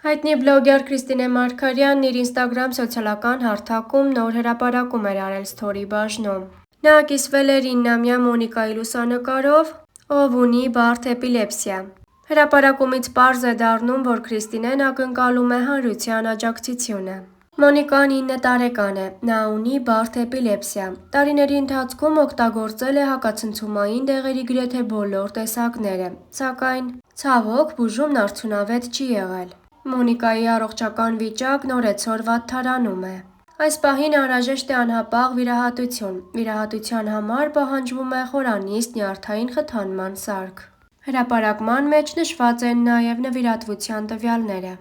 Հայտնի բլոգեր Քրիստինե Մարգարյանն իր Instagram սոցիալական հարթակում նոր հրապարակում էր արել սթորի բաժնում։ Նա կիսվել էր 9-ամյա Մոնիկայի լուսանկարով, ով ունի բարդ էպիլեպսիա։ Հրապարակումից պարզ է դառնում, որ Քրիստինեն ակնկալում է հանրության աջակցությունը։ Մոնիկան 9 տարեկան է, նա ունի բարդ էպիլեպսիա։ Տարիների ընթացքում օգտագործել է հակացնցումային դեղերի գրեթե բոլոր տեսակները, սակայն ցավոք բուժումն արդյունավետ չի եղել։ Մոնիկայի առողջական վիճակն օրեցօր վատթարանում է։ Այս պահին անհրաժեշտ է անհապաղ վիրահատություն։ Վիրահատության համար պահանջվում է խորանիստ նյարդային խթանման սարք։ Հրապարակման մեջ նշված են նաև նվիրատվության տվյալները։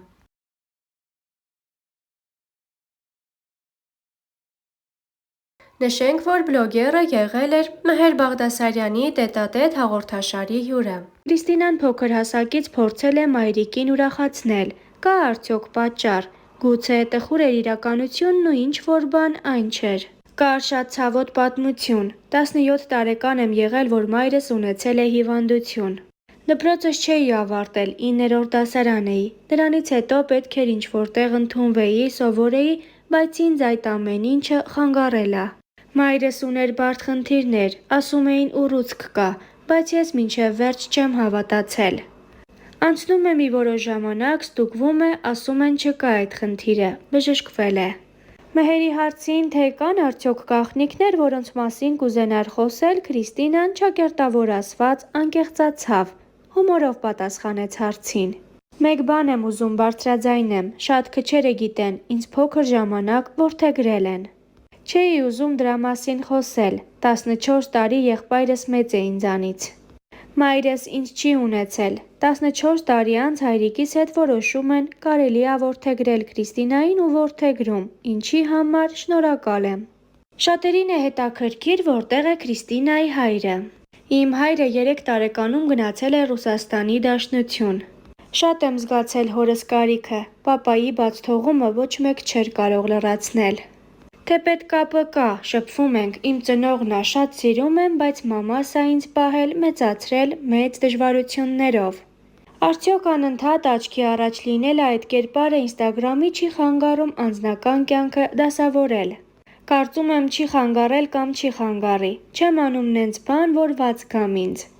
Նշենք, որ բլոգերը եղել էր Մհեր Բաղդասարյանի տետատետ հաղորդաշարի հյուրը։ Քրիստինան փոքր հասակից փորձել է մայրիկին ուրախացնել։ Կա արդյոք պատճառ։ Գուցե տխուր էր իրականությունն ու ինչ-որ բան այն չէր։ Կար շատ ցավոտ պատմություն։ 17 տարեկան եմ եղել, որ մայրս ունեցել է հիվանդություն։ Դպրոցս չէի ավարտել, 9-րդ դասարան էի։ Դրանից հետո պետք էր ինչ-որ տեղ ընդունվեի, սովորեի, բայց ինձ այդ ամեն ինչը խանգարել ա։ Մայրս ուներ բարդ խնդիրներ, ասում էին ուռուցք կա, բայց ես մինչև վերջ չեմ հավատացել։ Անցնում է մի որոշ ժամանակ, ստուգվում է, ասում են չկա այդ խնդիրը, բժշկվել է։ Մհերի հարցին, թե կան արդյոք գաղտնիքներ, որոնց մասին կուզենար խոսել, Քրիստինան ճակերտավոր ասված անկեղծացավ, հումորով պատասխանեց հարցին։ Մեկ բան եմ ուզում բարձրաձայնեմ, շատ քչերը գիտեն, ինձ փոքր ժամանակ որդեգրել են։ Չէի ուզում դրա մասին խոսել, 14 տարի եղբայրս մեծ է ինձանից։ Մայրս ինձ չի ունեցել, 14 տարի անց հայրիկիս հետ որոշում են կարելի է որդեգրել Քրիստինային ու որդեգրում, ինչի համար շնորհակալ եմ։ Շատերին է հետաքրքիր, որտեղ է Քրիստինայի հայրը։ Իմ հայրը 3 տարեկանում գնացել է Ռուսաստանի Դաշնություն։ Շատ եմ զգացել հորս կարիքը, պապայի բաց թողումը ոչ մեկ չէր կարող լրացնել։ Թեպետ կապը կա, շփվում ենք, իմ ծնողն ա, շատ սիրում եմ, բայց մամաս ա ինձ պահել, մեծացրել մեծ դժվարություններով։ Արդյոք անընդհատ աչքի առաջ լինելը այդ կերպարը Instagram-ի չի խանգարում անձնական կյանքը դասավորել։ Կարծում եմ չի խանգարել կամ չի խանգարի, չեմ անում նենց բան, որ վատ զգամ ինձ։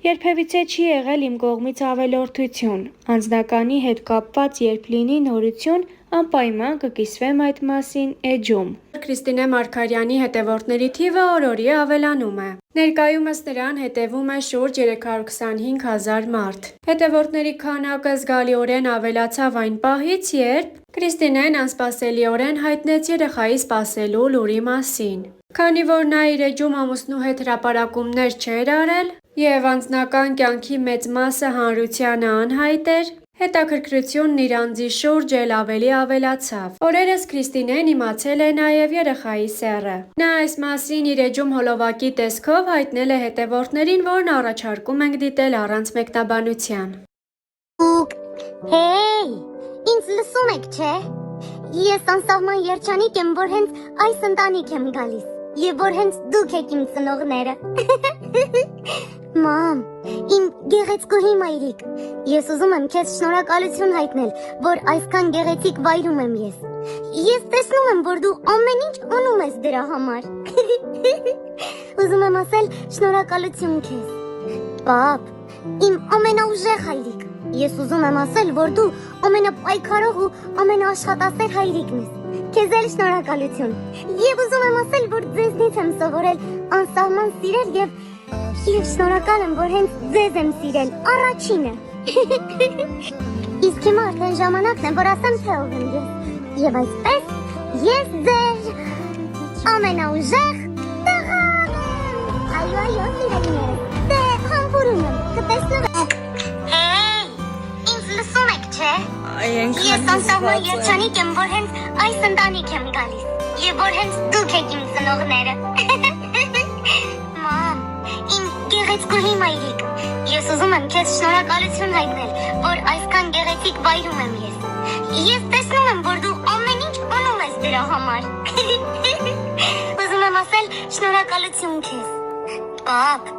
Երբևիցե չի եղել իմ կողմից ավելորդություն, անձնականի հետ կապված երբ լինի նորություն, անպայման կկիսվեմ այդ մասին էջում։ Քրիստինե Մարգարյանի հետևորդների թիվը օր-օրի ավելանում է։ Ներկայումս նրան հետևում է շուրջ 325,000 մարդ։ Հետևորդների քանակը զգալիորեն ավելացավ այն պահից, երբ Քրիստինեն անսպասելիորեն հայտնեց երեխայի սպասելու լուրի մասին։ Քանի որ նա իր էջում ամուսնու հետ հրապարակումներ չէր արել և անձնական կյանքի մեծ մասը հանրությանը անհայտ էր, հետաքրքրությունն իր անձի շուրջ էլ ավելի ավելացավ։ Օրերս Քրիստինեն իմացել է նաև երեխայի սեռը։ Նա այս մասին իր էջում հոլովակի տեսքով հայտնել է հետևորդներին, որն առաջարկում ենք դիտել առանց մեկնաբանության։ Հեյ, ինձ լսում եք, չէ։ Ես անսահման երջանիկ եմ, որ հենց այս ընտանիք եմ գալիս, և որ հենց դուք եք իմ ծնողները։ Մամ, իմ գեղեցկուհի մայրիկ, ես ուզում եմ քեզ շնորհակալություն հայտնել, որ այսքան գեղեցիկ վայրում եմ ես։ Ես տեսնում եմ, որ դու ամեն ինչ անում ես դրա համար։ Ուզում եմ ասել շնորհակալություն քեզ։ Պապ, իմ ամենաուժեղ հայրիկ, ես ուզում եմ ասել, որ դու ամենապայքարող ու ամենաաշխատասեր հայրիկն ես։ Քեզ էլ շնորհակալություն։ Եվ ուզում եմ ասել, որ ձեզնից եմ սովորել անսահման սիրել և շնորհակալ եմ, որ հենց ձեզ եմ սիրել, առաջինը։ Իսկ հիմա արդեն ժամանակն է, որ ասեմ, թե ով եմ ես։ Եվ այսպես, ես ձեր ամենաուժեղ տղան եմ։ Այո, սիրելիներս, դե համբուրում եմ, կտեսնու եք։ Հեյ, ինձ լսում եք, չէ։ Ես անսահման երջանիկ եմ, որ հենց այս ընտանիք եմ գալիս, և որ հենց դուք եք իմ ծնողները։ Մամ, իմ գեղեցկուհի մայրիկ, ես ուզում եմ քեզ շնորհակալություն հայտնել, որ այսքան գեղեցիկ վայրում եմ ես։ Ես տեսնում եմ, որ դու ամեն ինչ անում ես դրա համար։ Ուզում եմ ասել շնորհակալություն քեզ։ Պապ,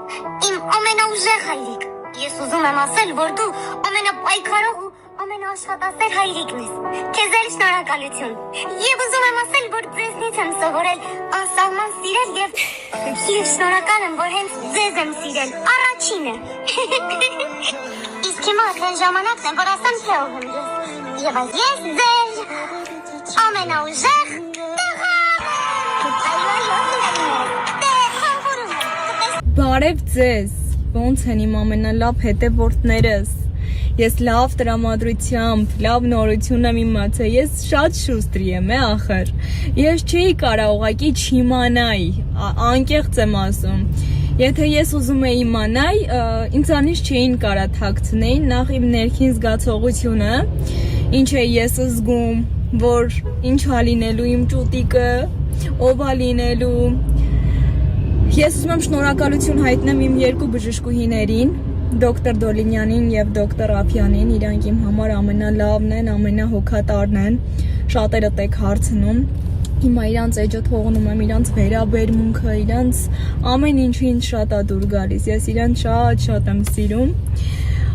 իմ ամենաուժեղ հայրիկ, ես ուզում եմ ասել, որ դու ամենապայքարող ու ամենաաշխատասեր հայրիկն ես։ Քեզ էլ շնորհակալություն։ Եվ ուզում եմ ասել, որ ձեզնից եմ սովորել անսահման սիրել եւ շնորհակալ եմ, որ հենց ձեզ եմ սիրել։ Առաջինը։ Իսկ հիմա այն ժամանակն է, որ ասեմ թե ով եմ ես։ Եվ ես ձեր ամենաուժեղ Բարև ձեզ, ոնց են իմ ամենալավ հետևորդներս, ես լավ տրամադրությամբ, լավ նորություն եմ իմացել, ես շատ շուստրի եմ ախր, ես չէի կարա ուղղակի չիմանայի, անկեղծ եմ ասում, եթե ես ուզում էի իմանայի, ինձանից չէին կարա թաքցնեին, նախ իմ ներքին զգացողությունը, ինչ է ես զգում, որ ինչ ա լինելու իմ ճուտիկը, ով ա լինելու, Ես ուզում եմ շնորհակալություն հայտնեմ իմ երկու բժշկուհիներին, դոկտոր Դոլինյանին եւ դոկտոր Ափյանին, իրանք իմ համար ամենալավն են, ամենահոգատարն են, շատերը տեք հարցնում, հիմա իրանց էջը թողնում եմ, իրանց վերաբերմունքը, իրանց ամեն ինչը ինձ շատ ա դուր գալիս, ես իրանց շատ եմ սիրում,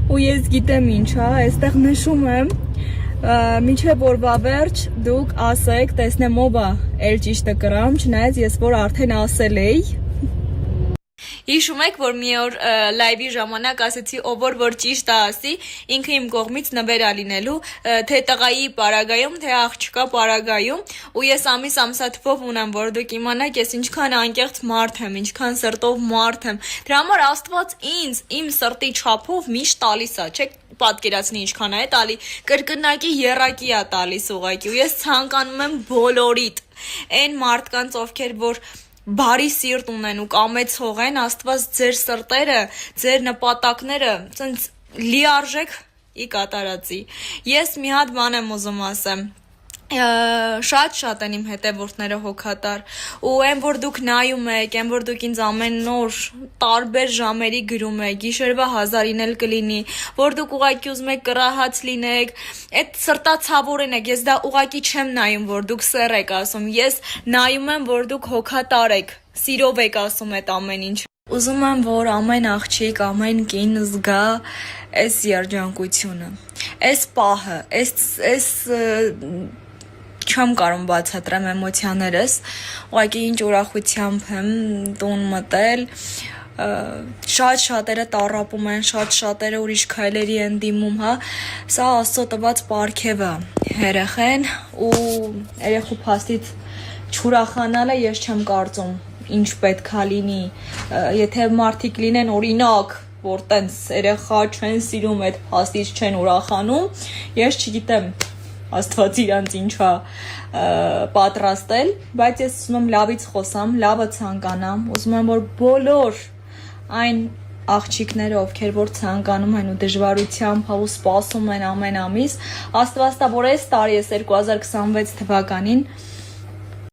ու ես գիտեմ ինչ ա, այստեղ նշում եմ, Մինչև օրվա վերջ դուք ասեք, տեսնեմ ով ա էլ ճիշտը կրամ, չնայած ես որ արդեն ասել էի Հիշում եք, որ մի օր լայվի ժամանակ ասեցի, ով որ ճիշտ է ասի, ինքը իմ կողմից նվեր ա լինելու, թե տղայի պարագայում, թե աղջկա պարագայում, ու ես ամսաթվով ունեմ, որ դուք իմանաք, ես ինչքան անկեղծ մարդ եմ, ինչքան սրտով մարդ եմ, դրա համար Աստված ինձ, իմ սրտի չափով միշտ տալիս ա, չեք պատկերացնի ինչքան է տալի, կրկնակի եռակի ա տալիս ուղղակի, ու ես ցանկանում եմ բոլորիդ, այն մարդկանց, ովքեր որ բարի սիրտ ունեն ու կամեցող են, Աստված ձեր սրտերը, ձեր նպատակները ցենց լիարժեք ի կատարածի։ Ես մի հատ բան եմ ուզում ասեմ։ Շատ են իմ հետևորդները հոգատար ու այն որ դուք նայում եք, այն որ դուք ինձ ամեն նոր տարբեր ժամերի գրում եք, գիշերվա 1000-ին էլ կլինի, որ դուք ուղակի ուզում եք կռահած լինեք, այդ սրտացավորեն եք, ես դա ուղակի չեմ նայում, որ դուք սեր եք ասում, ես նայում եմ, որ դուք հոգատար եք, սիրով եք ասում այդ ամեն ինչ։ Ուզում եմ, որ ամեն աղջիկ, ամեն կին զգա այս երջանկությունը, այս պահը, այս չեմ կարող բացատրեմ էմոցիաներս, ուղղակի ինչ ուրախությամբ եմ տուն մտել, շատերը տառապում են, շատերը ուրիշ քայլերի են դիմում, հա, սա Աստծո տված պարգև է երեխեն ու երեխու փաստից չուրախանալը ես չեմ կարծում, ինչ պետք է լինի, եթե մարդիկ լինեն օրինակ, որ տենց երեխա չեն սիրում, այդ փաստից չեն ուրախանում, ես չգիտեմ Աստված իրանց ինչա պատրաստել, բայց ես ուզում եմ լավից խոսամ, լավը ցանկանամ, ուզում եմ որ բոլոր այն աղջիկները, ովքեր որ ցանկանում են ու դժվարությամբ ու սպասում են ամեն ամիս, Աստվածտա որ այս տարի, 2026 թվականին